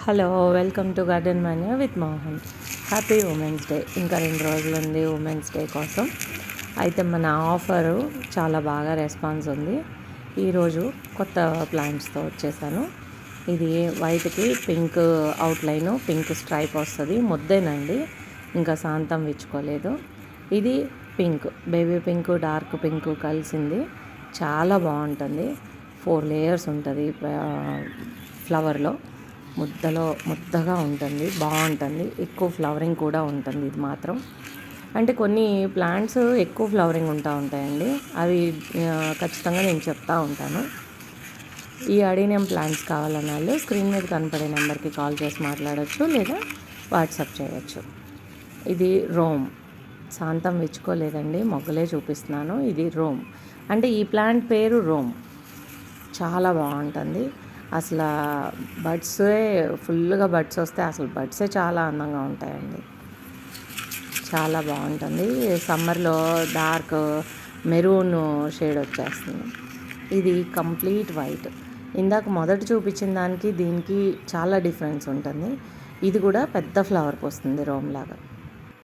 Hello, welcome to garden Manya with Mohan. Happy women's day. ఇంకా 2 రోజులు ఉంది ఉమెన్స్ డే కోసం. అయితే మన ఆఫరు చాలా బాగా రెస్పాన్స్ ఉంది. ఈరోజు కొత్త ప్లాంట్స్తో వచ్చేసాను. ఇది వైట్కి పింక్ అవుట్లైను, పింక్ స్ట్రైప్ వస్తుంది. ముద్దేనండి, ఇంకా శాంతం విచ్చుకోలేదు. ఇది pink, baby pink, dark pink కలిసింది. చాలా బాగుంటుంది. 4 లేయర్స్ ఉంటుంది ఫ్లవర్లో. ముద్దగా ఉంటుంది, బాగుంటుంది. ఎక్కువ ఫ్లవరింగ్ కూడా ఉంటుంది. ఇది మాత్రం అంటే కొన్ని ప్లాంట్స్ ఎక్కువ ఫ్లవరింగ్ ఉంటాయండి. అవి ఖచ్చితంగా నేను చెప్తా ఉంటాను. ఈ అడీనియం ప్లాంట్స్ కావాలన్న వాళ్ళు స్క్రీన్ మీద కనపడే నెంబర్కి కాల్ చేసి మాట్లాడచ్చు, లేదా వాట్సాప్ చేయవచ్చు. ఇది రోమ్, శాంతం విచ్చుకోలేదండి, మొగ్గలే చూపిస్తున్నాను. ఇది రోమ్ అంటే ఈ ప్లాంట్ పేరు రోమ్. చాలా బాగుంటుంది. అసలు బడ్సే ఫుల్గా బడ్స్ వస్తే అసలు బడ్సే చాలా అందంగా ఉంటాయండి. చాలా బాగుంటుంది. సమ్మర్లో డార్క్ మెరూన్ షేడ్ వచ్చేస్తుంది. ఇది కంప్లీట్ వైట్. ఇందాక మొదట చూపించిన దానికి దీనికి చాలా డిఫరెన్స్ ఉంటుంది. ఇది కూడా పెద్ద ఫ్లవర్ పోస్తుంది రోమ్ లాగా.